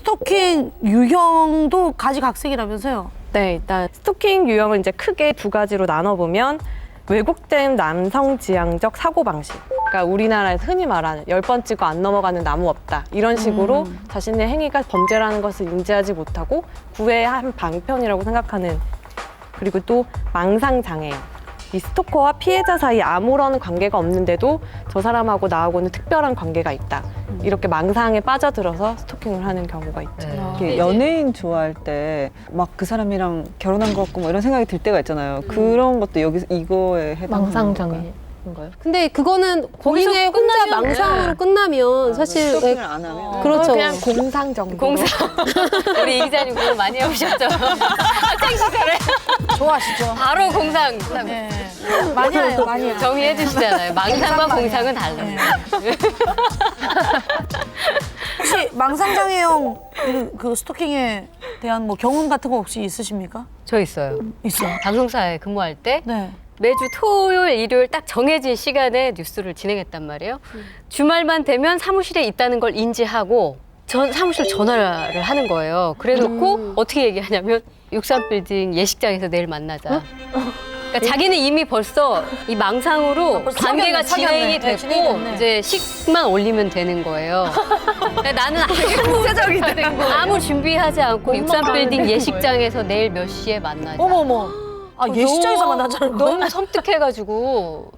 스토킹 유형도 가지각색이라면서요? 네, 일단 스토킹 유형을 이제 크게 두 가지로 나눠보면 왜곡된 남성지향적 사고방식. 그러니까 우리나라에서 흔히 말하는 10번 찍어 안 넘어가는 나무 없다. 이런 식으로 자신의 행위가 범죄라는 것을 인지하지 못하고 구애의 한 방편이라고 생각하는, 그리고 또 망상장애예요. 이 스토커와 피해자 사이 아무런 관계가 없는데도 저 사람하고 나하고는 특별한 관계가 있다. 이렇게 망상에 빠져들어서 스토킹을 하는 경우가 있죠. 이렇게 연예인 좋아할 때 막 그 사람이랑 결혼한 것 같고 뭐 이런 생각이 들 때가 있잖아요. 그런 것도 여기서 이거에 해당하는 건가요? 근데 그거는 본인의 혼자 망상으로 끝나면 사실 스토킹을 안 하면 그렇죠. 그냥 공상 정도. 공상. 우리 이 기자님 그거 많이 해보셨죠? 학창 시절에 좋아하시죠? 바로 공상. 네. 많이 해요, 많이 해요. 정의해 주시잖아요. 망상과 공상은 달라요. 네. 혹시 망상장애형 그 스토킹에 대한 뭐 경험 같은 거 혹시 있으십니까? 저 있어요. 있어요. 방송사에 근무할 때 네. 매주 토요일, 일요일 딱 정해진 시간에 뉴스를 진행했단 말이에요. 주말만 되면 사무실에 있다는 걸 인지하고 사무실 전화를 하는 거예요. 그래놓고 어떻게 얘기하냐면 63빌딩 예식장에서 내일 만나자. 그러니까 자기는 이미 벌써 이 망상으로 관계가 진행이 네, 됐고 됐네. 이제 식만 올리면 되는 거예요. 근데 나는 아무 준비하지 않고 63빌딩 예식장에서 내일 몇 시에 만나자. 어머머. 아, 예식장에서 만나자는 거야? 너무 섬뜩해가지고.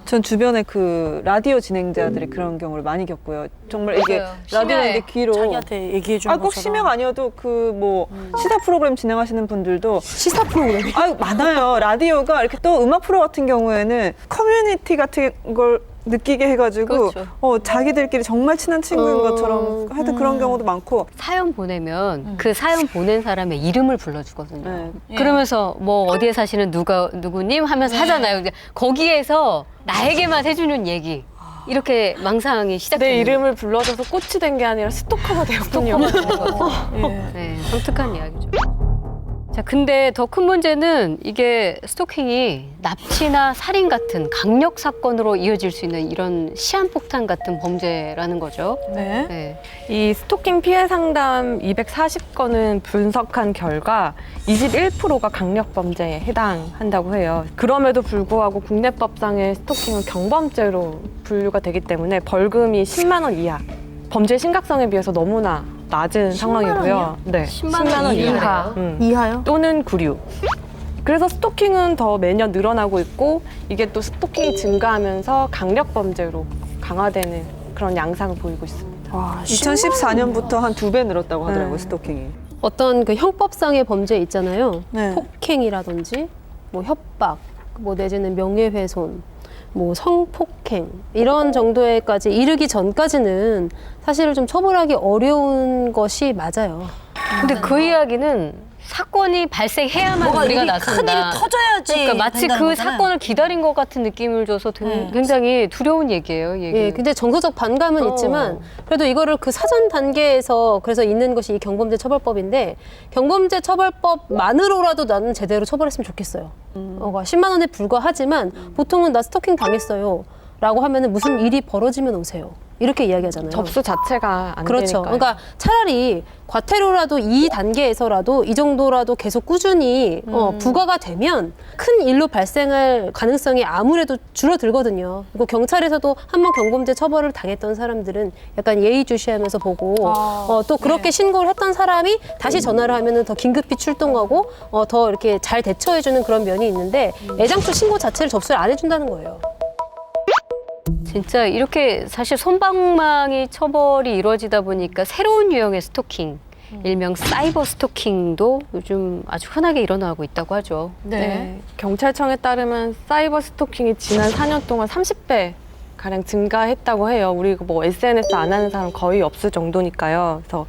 전 주변에 그 라디오 진행자들이 그런 경우를 많이 겪고요. 정말 이게 맞아요. 라디오는 심야에. 이게 귀로 자기한테 얘기해 주는 꼭 심야가 아니어도 그 뭐 시사 프로그램 진행하시는 분들도 시사 프로그램이 많아요. 라디오가 이렇게 또 음악 프로 같은 경우에는 커뮤니티 같은 걸 느끼게 해가지고 그렇죠. 자기들끼리 정말 친한 친구인 것처럼 하여튼 그런 경우도 많고. 사연 보내면 그 사연 보낸 사람의 이름을 불러주거든요. 네. 그러면서 뭐 어디에 사시는 누구님 하면서 하잖아요. 근데 거기에서 나에게만 해주는 얘기. 이렇게 망상이 시작돼요. 내 이름을 불러줘서 꽃이 된 게 아니라 스토커가 되었군요. 네, 섬뜩한 이야기죠. 자, 근데 더 큰 문제는 이게 스토킹이 납치나 살인 같은 강력 사건으로 이어질 수 있는 이런 시한폭탄 같은 범죄라는 거죠. 네. 네. 이 스토킹 피해 상담 240건은 분석한 결과 21%가 강력 범죄에 해당한다고 해요. 그럼에도 불구하고 국내법상의 스토킹은 경범죄로 분류가 되기 때문에 벌금이 10만 원 이하. 범죄 심각성에 비해서 너무나 낮은 상황이고요. 네, 10만 원 이하. 이하요? 또는 구류. 그래서 스토킹은 더 매년 늘어나고 있고 이게 또 스토킹이 증가하면서 강력 범죄로 강화되는 그런 양상을 보이고 있습니다. 와, 2014년부터 한 2배 늘었다고 하더라고요, 네. 스토킹이. 어떤 그 형법상의 범죄 있잖아요. 네. 폭행이라든지 뭐 협박, 뭐 내지는 명예훼손, 뭐 성폭행 이런 정도에까지 이르기 전까지는 사실은 좀 처벌하기 어려운 것이 맞아요. 근데 그 이야기는 사건이 발생해야만 뭐가 우리가 일이 나선다. 큰일이 터져야지. 그러니까 마치 된다는 그 거잖아요. 사건을 기다린 것 같은 느낌을 줘서 굉장히 두려운 얘기예요. 이 얘기는. 예, 근데 정서적 반감은 있지만 그래도 이거를 그 사전 단계에서 그래서 있는 것이 이 경범죄 처벌법인데 경범죄 처벌법만으로라도 나는 제대로 처벌했으면 좋겠어요. 10만 원에 불과하지만 보통은 나 스토킹 당했어요. 라고 하면은 무슨 일이 벌어지면 오세요. 이렇게 이야기하잖아요. 접수 자체가 안 그렇죠. 되니까요. 그러니까 차라리 과태료라도 이 단계에서라도 이 정도라도 계속 꾸준히 부과가 되면 큰 일로 발생할 가능성이 아무래도 줄어들거든요. 그리고 경찰에서도 한 번 경범죄 처벌을 당했던 사람들은 약간 예의주시하면서 보고 또 그렇게 신고를 했던 사람이 다시 전화를 하면은 더 긴급히 출동하고 더 이렇게 잘 대처해주는 그런 면이 있는데 애당초 신고 자체를 접수를 안 해준다는 거예요. 진짜 이렇게 사실 솜방망이 처벌이 이루어지다 보니까 새로운 유형의 스토킹, 일명 사이버 스토킹도 요즘 아주 흔하게 일어나고 있다고 하죠. 네. 경찰청에 따르면 사이버 스토킹이 지난 4년 동안 30배 가량 증가했다고 해요. 우리 뭐 SNS 안 하는 사람 거의 없을 정도니까요. 그래서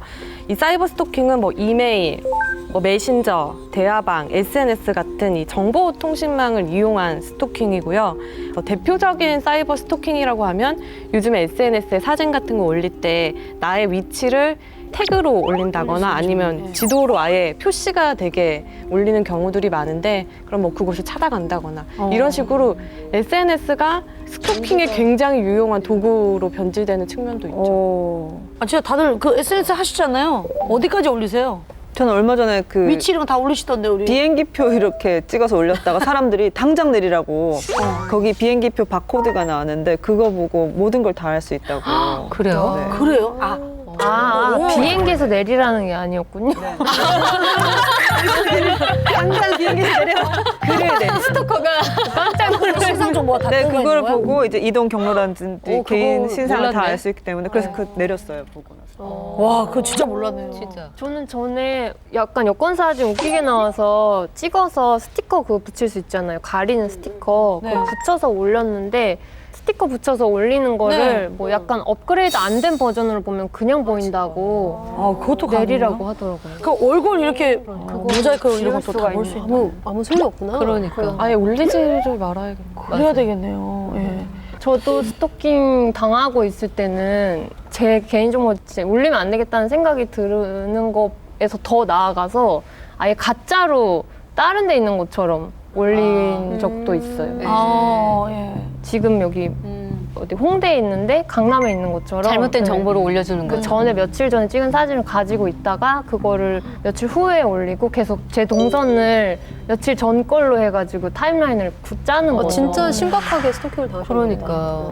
이 사이버 스토킹은 뭐 이메일, 뭐 메신저, 대화방, SNS 같은 이 정보통신망을 이용한 스토킹이고요. 대표적인 사이버 스토킹이라고 하면 요즘에 SNS에 사진 같은 거 올릴 때 나의 위치를 태그로 올린다거나 아니면 지도로 아예 표시가 되게 올리는 경우들이 많은데 그럼 뭐 그곳을 찾아간다거나 이런 식으로 SNS가 스토킹에 굉장히 유용한 도구로 변질되는 측면도 있죠. 아, 진짜 다들 그 SNS 하시잖아요. 어디까지 올리세요? 저는 얼마 전에 그 위치 이런 거 다 올리시던데 우리. 비행기표 이렇게 찍어서 올렸다가 사람들이 당장 내리라고 거기 비행기표 바코드가 나왔는데 그거 보고 모든 걸 다 할 수 있다고. 그래요? 네. 그래요? 비행기에서 내리라는 게 아니었군요. 당장 비행기에서 내려. 그래, 네. 스토커가 깜짝 놀라서 신상 정보가 다 네, 들어가 그걸 있는 거야? 보고 이제 이동 경로라든지 개인 그거 신상을 다 몰랐네. 알 수 있기 때문에 그래서 그 내렸어요 보고 나서. 와, 그거 진짜 몰랐네요. 진짜. 저는 전에 약간 여권 사진 웃기게 나와서 찍어서 스티커 그거 붙일 수 있잖아요. 가리는 스티커 네. 그거 붙여서 올렸는데 스티커 붙여서 올리는 거를 네. 뭐 약간 업그레이드 안 된 버전으로 보면 그냥 보인다고 아, 그것도 내리라고 하더라고요. 그 얼굴 이렇게 모자이크 이런 것도 다 볼 수 있는. 아무 소리 없구나. 그러니까. 아예 올리지를 말아야겠네. 그래야 되겠네요. 예. 저도 스토킹 당하고 있을 때는 제 개인정보 진짜 올리면 안 되겠다는 생각이 드는 거에서 더 나아가서 아예 가짜로 다른 데 있는 것처럼 올린 적도 있어요. 아, 예. 지금 여기 어디 홍대에 있는데 강남에 있는 것처럼 잘못된 네. 정보를 올려주는 그 거죠. 전에 며칠 전에 찍은 사진을 가지고 있다가 그거를 며칠 후에 올리고 계속 제 동선을 며칠 전 걸로 해가지고 타임라인을 짜는 거죠. 진짜 심각하게 스토킹을 당하셨네요. 그러니까.